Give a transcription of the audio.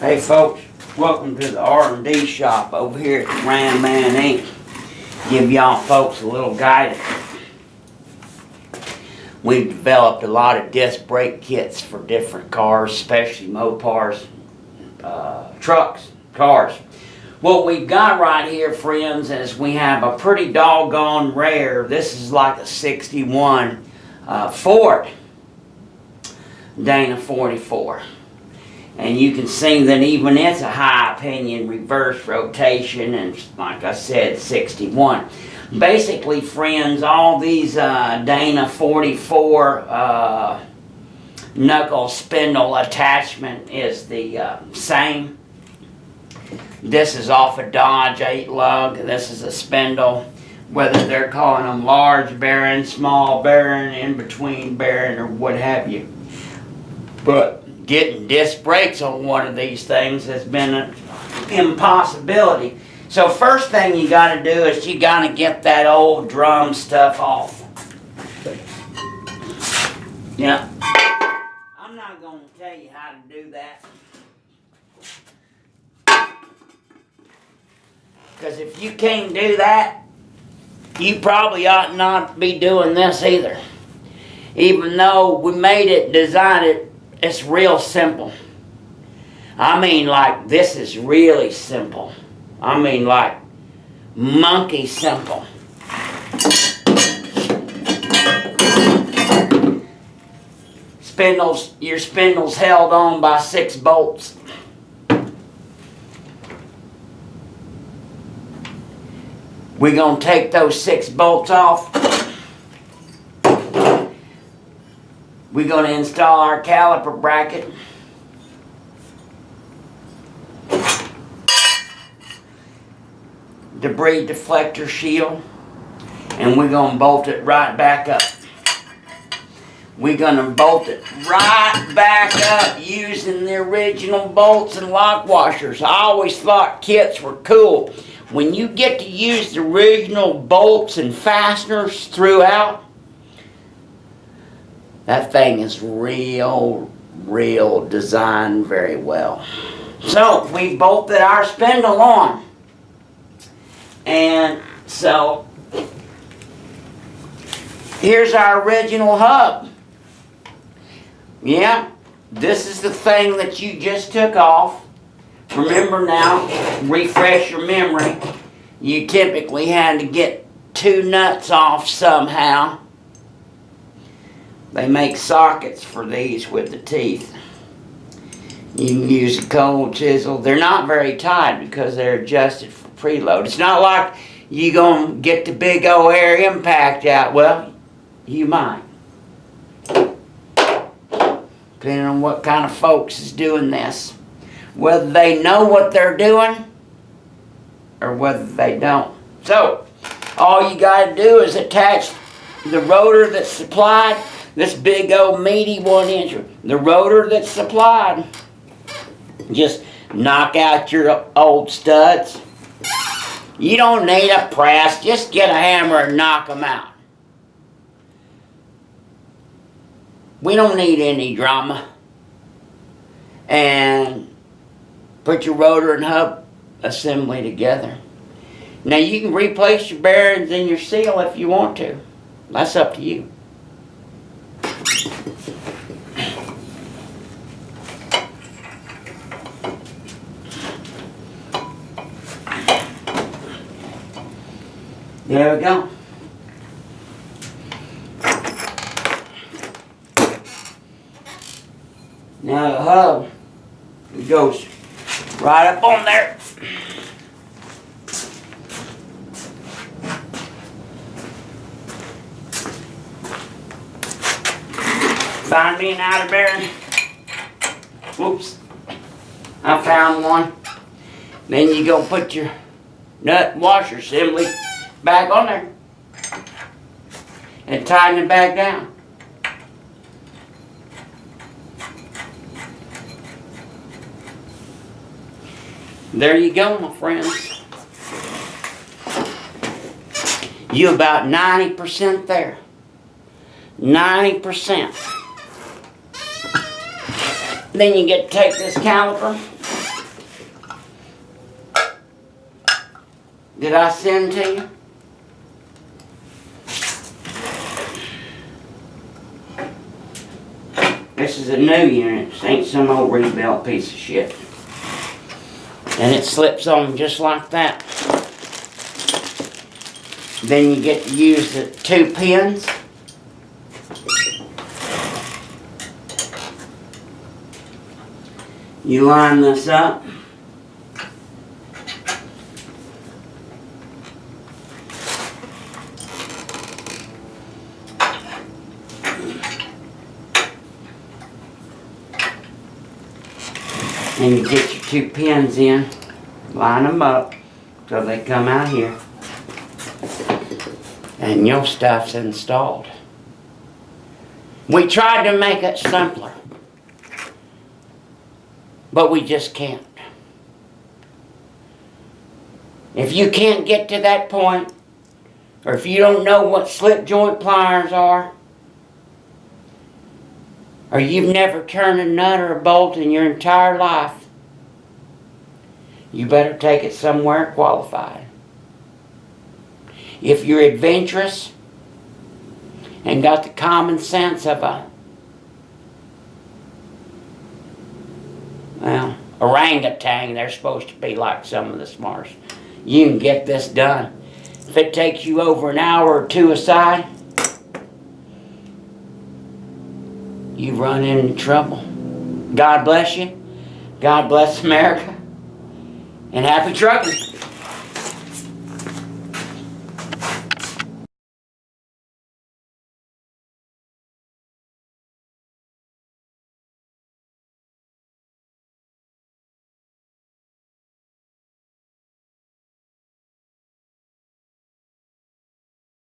Hey folks, welcome to the R&D shop over here at Ram Man Inc. Give y'all folks a little guidance. We've developed a lot of disc brake kits for different cars, especially Mopars, trucks, cars. What we've got right here, friends, is we have a pretty doggone rare, this is like a 61 Ford Dana 44. And you can see that even it's a high opinion reverse rotation, and like I said, 61. Basically, friends, all these Dana 44 knuckle spindle attachment is the same. This is off a Dodge 8 lug. This is a spindle. Whether they're calling them large bearing, small bearing, in between bearing, or what have you. But getting disc brakes on one of these things has been an impossibility. So first thing you got to do is you got to get that old drum stuff off. Yeah. I'm not going to tell you how to do that. Because if you can't do that, you probably ought not be doing this either. Even though we made it, designed it, it's real simple. I mean, like, this is really simple. I mean, like, monkey simple. Spindles, your spindle's held on by 6 bolts. We're going to take those 6 bolts off. We're going to install our caliper bracket. Debris deflector shield. And we're going to bolt it right back up. We're going to bolt it right back up using the original bolts and lock washers. I always thought kits were cool. When you get to use the original bolts and fasteners throughout, that thing is real designed very well. So we bolted our spindle on. And so here's our original hub. Yeah, this is the thing that you just took off. Remember now, refresh your memory, you typically had to get 2 nuts off somehow. They make sockets for these with the teeth. You can use a cold chisel. They're not very tight because they're adjusted for preload. It's not like you're going to get the big old air impact out. Well, you might. Depending on what kind of folks is doing this. Whether they know what they're doing or whether they don't. So, all you got to do is attach the rotor that's supplied. This big old meaty 1-incher. The rotor that's supplied. Just knock out your old studs. You don't need a press. Just get a hammer and knock them out. We don't need any drama. And put your rotor and hub assembly together. Now you can replace your bearings and your seal if you want to. That's up to you. There we go. Now the hub, it goes right up on there. Find me an outer bearing. Whoops. I found one. Then you go put your nut washer assembly back on there and tighten it back down. There you go, my friends. You about 90% there. 90%. Then you get to take this caliper did I send to you? This is a new unit. This ain't some old rebuilt piece of shit. And it slips on just like that. Then you get to use the 2 pins. You line this up. And you get your 2 pins in, line them up so they come out here. And your stuff's installed. We tried to make it simpler, but we just can't. If you can't get to that point, or if you don't know what slip joint pliers are, or you've never turned a nut or a bolt in your entire life, you better take it somewhere qualified. If you're adventurous and got the common sense of a, well, orangutan, they're supposed to be like some of the smartest, you can get this done. If it takes you over an hour or 2 aside, you run into trouble. God bless you. God bless America. And happy trucking.